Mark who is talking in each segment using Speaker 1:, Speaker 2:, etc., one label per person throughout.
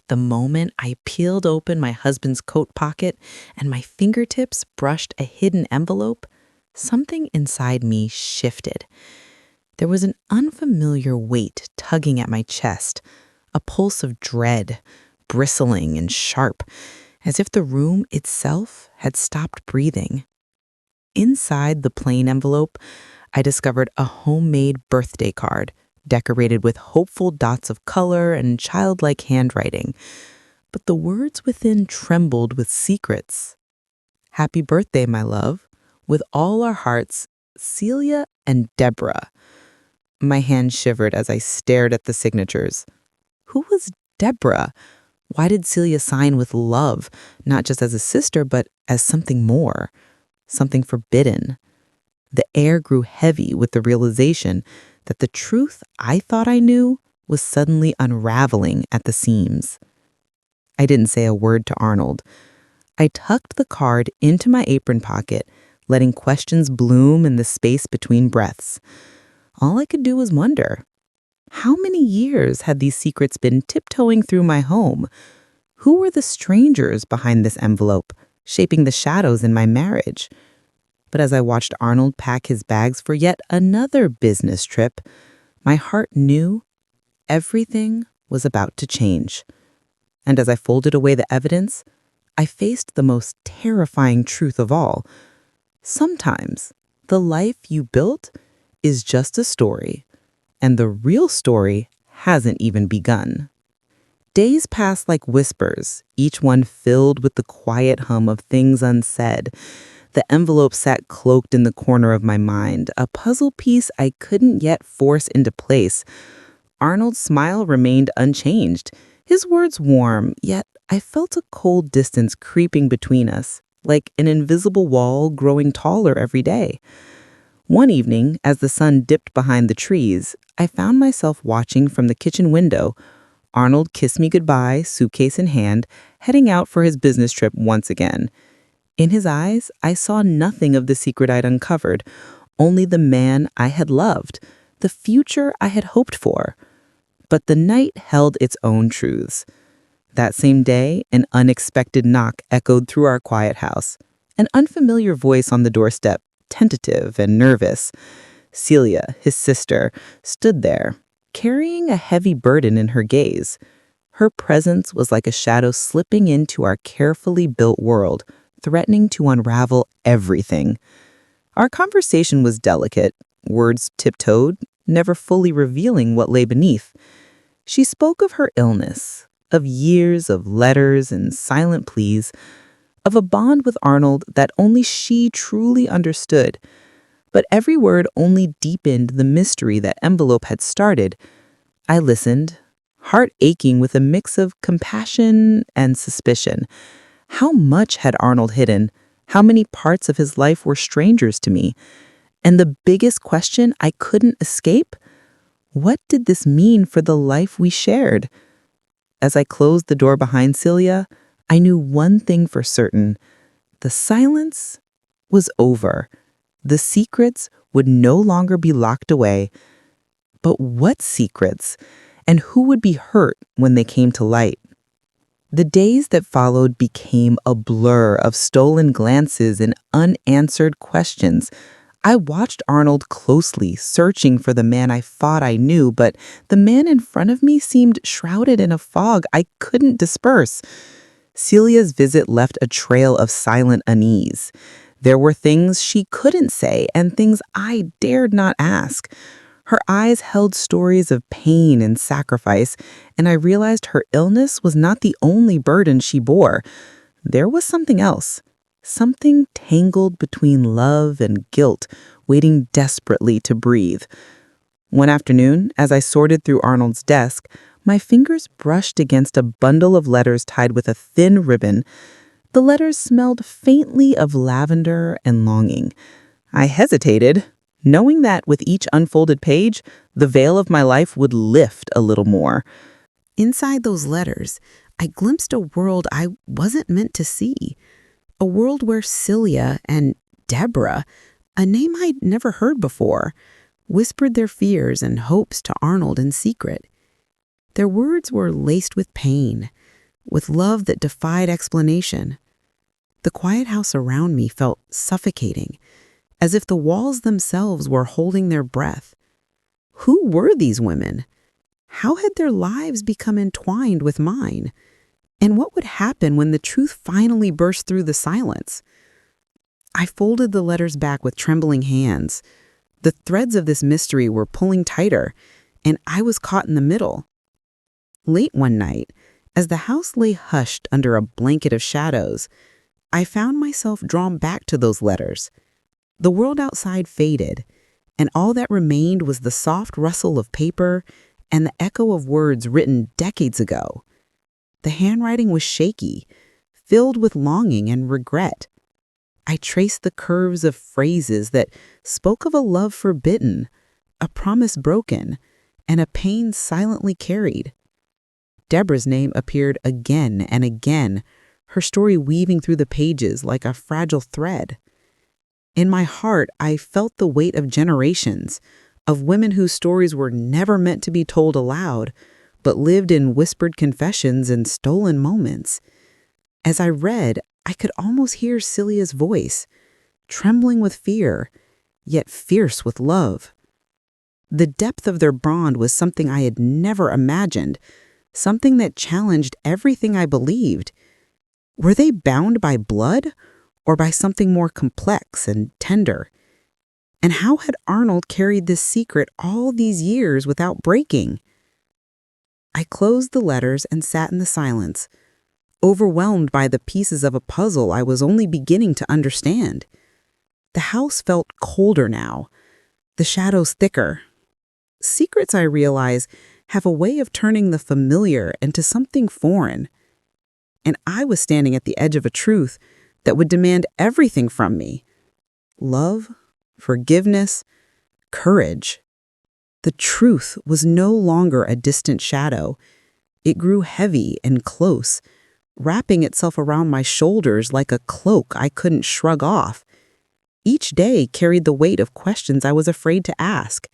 Speaker 1: The moment I peeled open my husband's coat pocket and my fingertips brushed a hidden envelope, something inside me shifted. There was an unfamiliar weight tugging at my chest, a pulse of dread, bristling and sharp, as if the room itself had stopped breathing. Inside the plain envelope, I discovered a homemade birthday card decorated with hopeful dots of color and childlike handwriting. But the words within trembled with secrets. "Happy birthday, my love. With all our hearts, Celia and Deborah." My hand shivered as I stared at the signatures. Who was Deborah? Why did Celia sign with love, not just as a sister, but as something more, something forbidden? The air grew heavy with the realization that the truth I thought I knew was suddenly unraveling at the seams. I didn't say a word to Arnold. I tucked the card into my apron pocket, letting questions bloom in the space between breaths. All I could do was wonder, how many years had these secrets been tiptoeing through my home? Who were the strangers behind this envelope, shaping the shadows in my marriage? But as I watched Arnold pack his bags for yet another business trip, my heart knew everything was about to change. And as I folded away the evidence, I faced the most terrifying truth of all. Sometimes the life you built is just a story, and the real story hasn't even begun. Days passed like whispers, each one filled with the quiet hum of things unsaid. The envelope sat cloaked in the corner of my mind, a puzzle piece I couldn't yet force into place. Arnold's smile remained unchanged, his words warm, yet I felt a cold distance creeping between us, like an invisible wall growing taller every day. One evening, as the sun dipped behind the trees, I found myself watching from the kitchen window. Arnold kissed me goodbye, suitcase in hand, heading out for his business trip once again. In his eyes, I saw nothing of the secret I'd uncovered, only the man I had loved, the future I had hoped for. But the night held its own truths. That same day, an unexpected knock echoed through our quiet house. An unfamiliar voice on the doorstep, tentative and nervous. Celia, his sister, stood there, carrying a heavy burden in her gaze. Her presence was like a shadow slipping into our carefully built world, threatening to unravel everything. Our conversation was delicate, words tiptoed, never fully revealing what lay beneath. She spoke of her illness, of years of letters and silent pleas, of a bond with Arnold that only she truly understood. But every word only deepened the mystery that envelope had started. I listened, heart aching with a mix of compassion and suspicion. How much had Arnold hidden? How many parts of his life were strangers to me? And the biggest question I couldn't escape? What did this mean for the life we shared? As I closed the door behind Celia, I knew one thing for certain. The silence was over. The secrets would no longer be locked away. But what secrets? And who would be hurt when they came to light? The days that followed became a blur of stolen glances and unanswered questions. I watched Arnold closely, searching for the man I thought I knew, but the man in front of me seemed shrouded in a fog I couldn't disperse. Celia's visit left a trail of silent unease. There were things she couldn't say and things I dared not ask. Her eyes held stories of pain and sacrifice, and I realized her illness was not the only burden she bore. There was something else, something tangled between love and guilt, waiting desperately to breathe. One afternoon, as I sorted through Arnold's desk, my fingers brushed against a bundle of letters tied with a thin ribbon. The letters smelled faintly of lavender and longing. I hesitated, knowing that with each unfolded page, the veil of my life would lift a little more. Inside those letters, I glimpsed a world I wasn't meant to see. A world where Celia and Deborah, a name I'd never heard before, whispered their fears and hopes to Arnold in secret. Their words were laced with pain, with love that defied explanation. The quiet house around me felt suffocating, as if the walls themselves were holding their breath. Who were these women? How had their lives become entwined with mine? And what would happen when the truth finally burst through the silence? I folded the letters back with trembling hands. The threads of this mystery were pulling tighter, and I was caught in the middle. Late one night, as the house lay hushed under a blanket of shadows, I found myself drawn back to those letters. The world outside faded, and all that remained was the soft rustle of paper and the echo of words written decades ago. The handwriting was shaky, filled with longing and regret. I traced the curves of phrases that spoke of a love forbidden, a promise broken, and a pain silently carried. Deborah's name appeared again and again, her story weaving through the pages like a fragile thread. In my heart, I felt the weight of generations, of women whose stories were never meant to be told aloud, but lived in whispered confessions and stolen moments. As I read, I could almost hear Celia's voice, trembling with fear, yet fierce with love. The depth of their bond was something I had never imagined, something that challenged everything I believed. Were they bound by blood or by something more complex and tender? And how had Arnold carried this secret all these years without breaking? I closed the letters and sat in the silence, overwhelmed by the pieces of a puzzle I was only beginning to understand. The house felt colder now, the shadows thicker. Secrets, I realize, have a way of turning the familiar into something foreign. And I was standing at the edge of a truth that would demand everything from me: love, forgiveness, courage. The truth was no longer a distant shadow. It grew heavy and close, wrapping itself around my shoulders like a cloak I couldn't shrug off. Each day carried the weight of questions I was afraid to ask,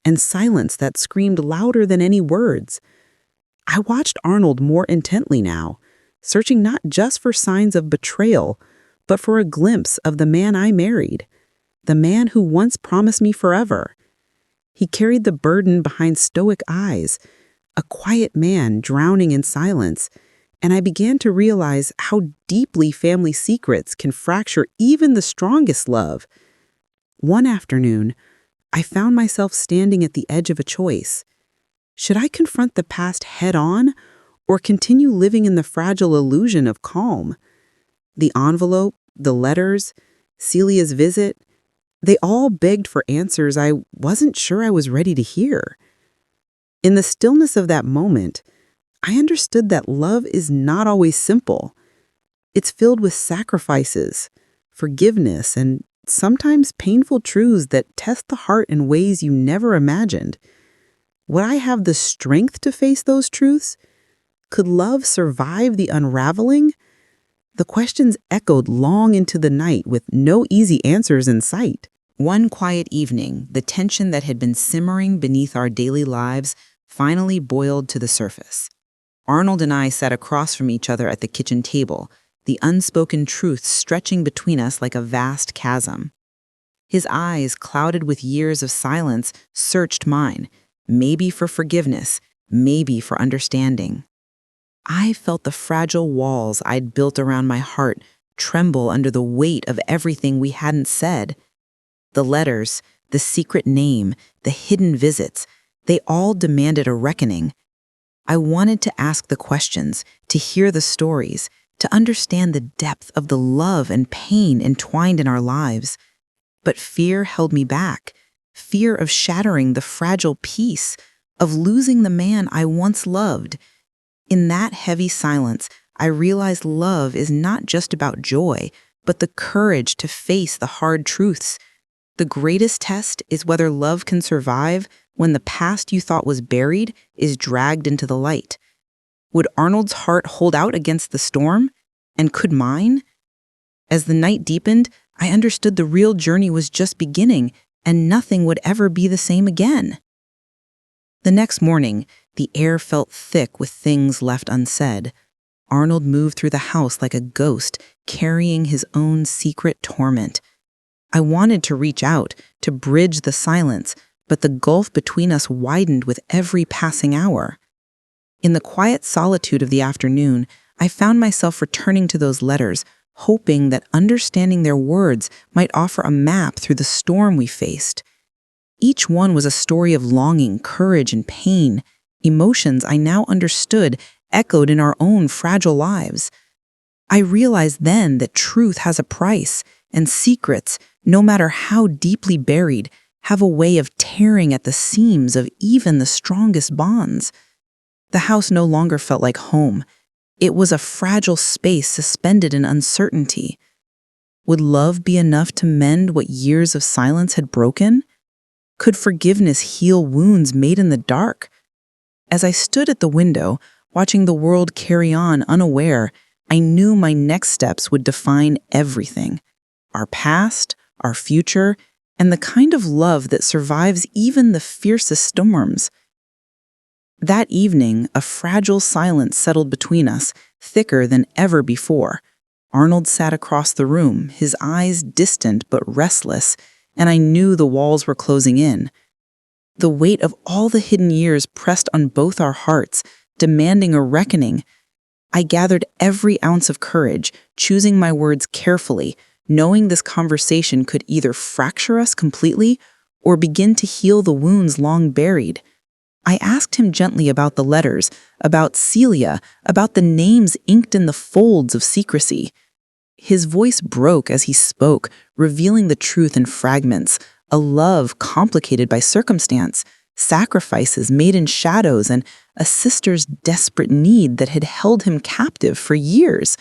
Speaker 1: and silence that screamed louder than any words. I watched Arnold more intently now, searching not just for signs of betrayal, but for a glimpse of the man I married, the man who once promised me forever. He carried the burden behind stoic eyes, a quiet man drowning in silence, and I began to realize how deeply family secrets can fracture even the strongest love. One afternoon, I found myself standing at the edge of a choice. Should I confront the past head-on or continue living in the fragile illusion of calm? The envelope, the letters, Celia's visit, they all begged for answers I wasn't sure I was ready to hear. In the stillness of that moment, I understood that love is not always simple. It's filled with sacrifices, forgiveness, and sometimes painful truths that test the heart in ways you never imagined. Would I have the strength to face those truths? Could love survive the unraveling? The questions echoed long into the night with no easy answers in sight. One quiet evening, the tension that had been simmering beneath our daily lives finally boiled to the surface. Arnold and I sat across from each other at the kitchen table, the unspoken truth stretching between us like a vast chasm. His eyes, clouded with years of silence, searched mine, maybe for forgiveness, maybe for understanding. I felt the fragile walls I'd built around my heart tremble under the weight of everything we hadn't said. The letters, the secret name, the hidden visits, they all demanded a reckoning. I wanted to ask the questions, to hear the stories, to understand the depth of the love and pain entwined in our lives. But fear held me back, fear of shattering the fragile peace, of losing the man I once loved. In that heavy silence, I realized love is not just about joy, but the courage to face the hard truths. The greatest test is whether love can survive when the past you thought was buried is dragged into the light. Would Arnold's heart hold out against the storm? And could mine? As the night deepened, I understood the real journey was just beginning, and nothing would ever be the same again. The next morning, the air felt thick with things left unsaid. Arnold moved through the house like a ghost, carrying his own secret torment. I wanted to reach out, to bridge the silence, but the gulf between us widened with every passing hour. In the quiet solitude of the afternoon, I found myself returning to those letters, hoping that understanding their words might offer a map through the storm we faced. Each one was a story of longing, courage, and pain, emotions I now understood echoed in our own fragile lives. I realized then that truth has a price, and secrets, no matter how deeply buried, have a way of tearing at the seams of even the strongest bonds. The house no longer felt like home. It was a fragile space suspended in uncertainty. Would love be enough to mend what years of silence had broken? Could forgiveness heal wounds made in the dark? As I stood at the window, watching the world carry on unaware, I knew my next steps would define everything. Our past, our future, and the kind of love that survives even the fiercest storms. That evening, a fragile silence settled between us, thicker than ever before. Arnold sat across the room, his eyes distant but restless, and I knew the walls were closing in. The weight of all the hidden years pressed on both our hearts, demanding a reckoning. I gathered every ounce of courage, choosing my words carefully, knowing this conversation could either fracture us completely or begin to heal the wounds long buried. I asked him gently about the letters, about Celia, about the names inked in the folds of secrecy. His voice broke as he spoke, revealing the truth in fragments, a love complicated by circumstance, sacrifices made in shadows, and a sister's desperate need that had held him captive for years.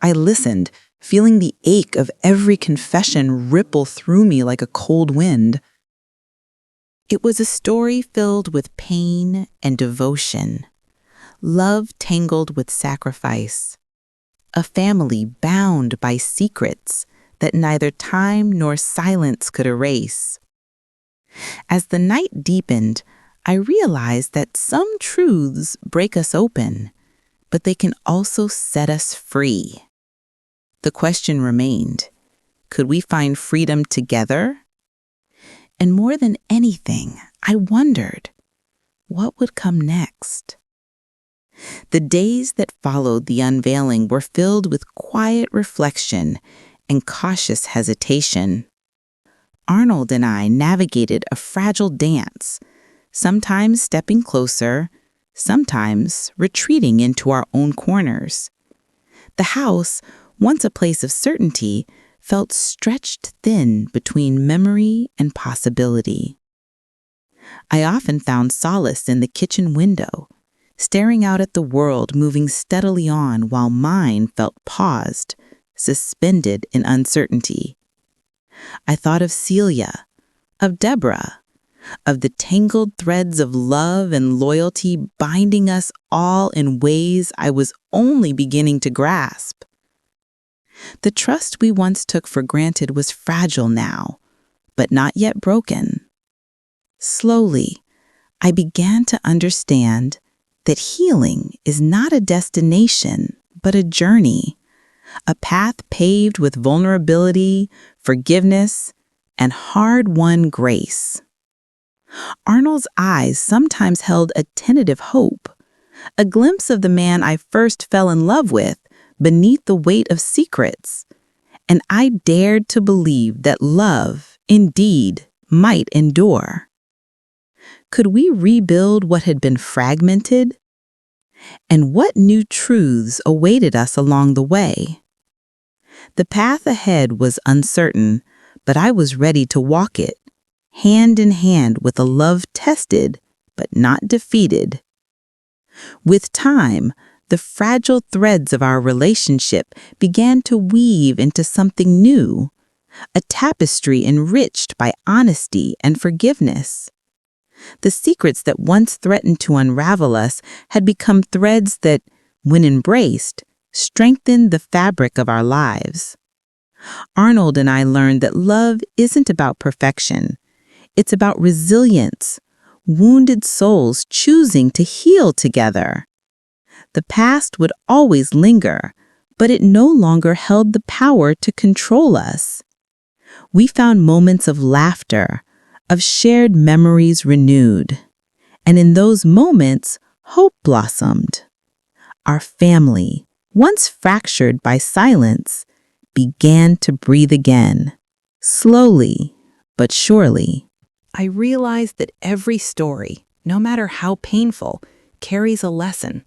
Speaker 1: I listened, feeling the ache of every confession ripple through me like a cold wind. It was a story filled with pain and devotion, love tangled with sacrifice, a family bound by secrets that neither time nor silence could erase. As the night deepened, I realized that some truths break us open, but they can also set us free. The question remained, could we find freedom together? And more than anything, I wondered, what would come next? The days that followed the unveiling were filled with quiet reflection and cautious hesitation. Arnold and I navigated a fragile dance, sometimes stepping closer, sometimes retreating into our own corners. The house, once a place of certainty, felt stretched thin between memory and possibility. I often found solace in the kitchen window, staring out at the world moving steadily on while mine felt paused, suspended in uncertainty. I thought of Celia, of Deborah, of the tangled threads of love and loyalty binding us all in ways I was only beginning to grasp. The trust we once took for granted was fragile now, but not yet broken. Slowly, I began to understand that healing is not a destination, but a journey, a path paved with vulnerability, forgiveness, and hard-won grace. Arnold's eyes sometimes held a tentative hope, a glimpse of the man I first fell in love with beneath the weight of secrets, and I dared to believe that love, indeed, might endure. Could we rebuild what had been fragmented? And what new truths awaited us along the way? The path ahead was uncertain, but I was ready to walk it, hand in hand with a love tested but not defeated. With time, the fragile threads of our relationship began to weave into something new, a tapestry enriched by honesty and forgiveness. The secrets that once threatened to unravel us had become threads that, when embraced, strengthened the fabric of our lives. Arnold and I learned that love isn't about perfection. It's about resilience, wounded souls choosing to heal together. The past would always linger, but it no longer held the power to control us. We found moments of laughter, of shared memories renewed. And in those moments, hope blossomed. Our family, once fractured by silence, began to breathe again, slowly but surely. I realized that every story, no matter how painful, carries a lesson,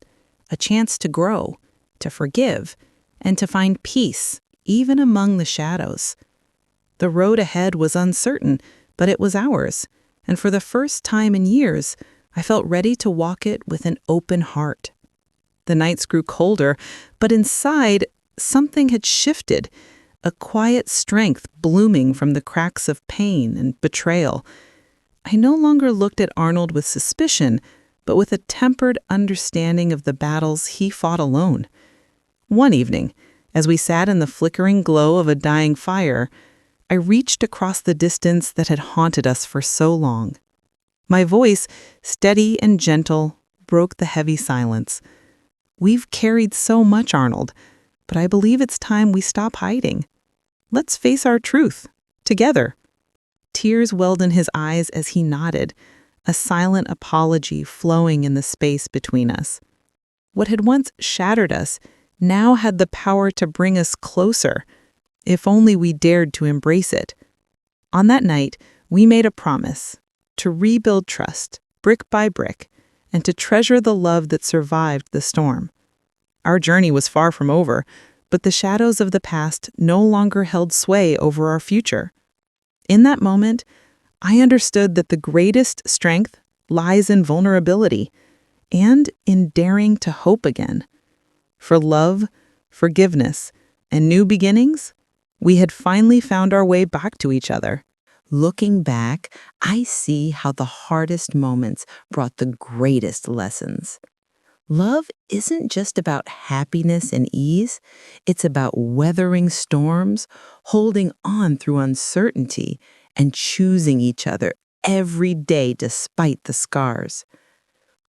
Speaker 1: a chance to grow, to forgive, and to find peace, even among the shadows. The road ahead was uncertain, but it was ours, and for the first time in years, I felt ready to walk it with an open heart. The nights grew colder, but inside, something had shifted, a quiet strength blooming from the cracks of pain and betrayal. I no longer looked at Arnold with suspicion, but with a tempered understanding of the battles he fought alone. One evening, as we sat in the flickering glow of a dying fire, I reached across the distance that had haunted us for so long. My voice, steady and gentle, broke the heavy silence. We've carried so much, Arnold, but I believe it's time we stop hiding. Let's face our truth, together. Tears welled in his eyes as he nodded, a silent apology flowing in the space between us. What had once shattered us now had the power to bring us closer, if only we dared to embrace it. On that night, we made a promise to rebuild trust, brick by brick, and to treasure the love that survived the storm. Our journey was far from over, but the shadows of the past no longer held sway over our future. In that moment, I understood that the greatest strength lies in vulnerability and in daring to hope again. For love, forgiveness, and new beginnings, we had finally found our way back to each other. Looking back, I see how the hardest moments brought the greatest lessons. Love isn't just about happiness and ease. It's about weathering storms, holding on through uncertainty, and choosing each other every day despite the scars.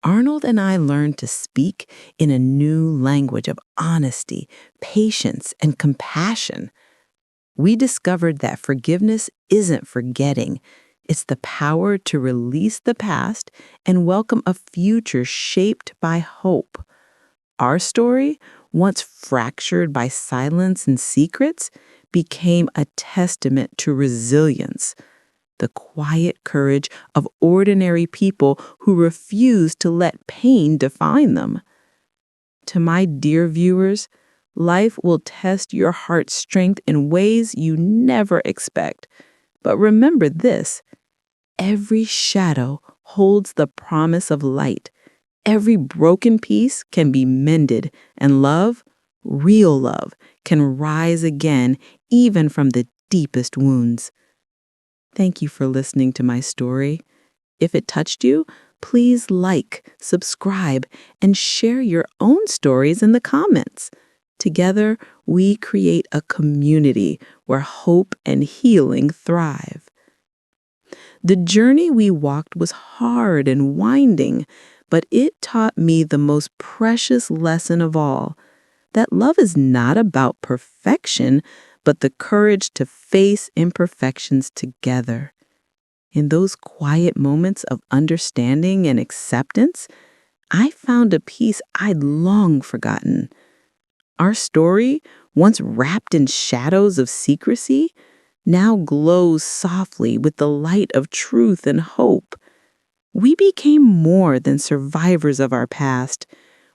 Speaker 1: Arnold and I learned to speak in a new language of honesty, patience, and compassion. We discovered that forgiveness isn't forgetting. It's the power to release the past and welcome a future shaped by hope. Our story, once fractured by silence and secrets, became a testament to resilience, the quiet courage of ordinary people who refuse to let pain define them. To my dear viewers, life will test your heart's strength in ways you never expect. But remember this: every shadow holds the promise of light. Every broken piece can be mended, and love, real love, can rise again even from the deepest wounds. Thank you for listening to my story. If it touched you, please like, subscribe, and share your own stories in the comments. Together, we create a community where hope and healing thrive. The journey we walked was hard and winding, but it taught me the most precious lesson of all, that love is not about perfection, but the courage to face imperfections together. In those quiet moments of understanding and acceptance, I found a peace I'd long forgotten. Our story, once wrapped in shadows of secrecy, now glows softly with the light of truth and hope. We became more than survivors of our past.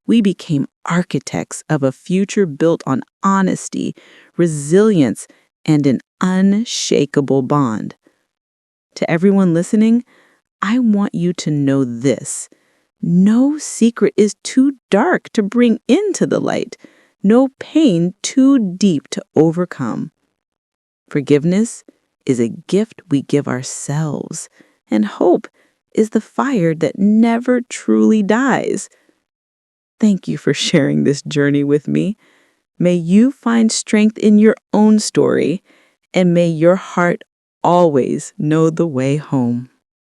Speaker 1: We became architects of a future built on honesty, resilience, and an unshakable bond. To everyone listening, I want you to know this: no secret is too dark to bring into the light, no pain too deep to overcome. Forgiveness is a gift we give ourselves, and hope is the fire that never truly dies. Thank you for sharing this journey with me. May you find strength in your own story, and may your heart always know the way home.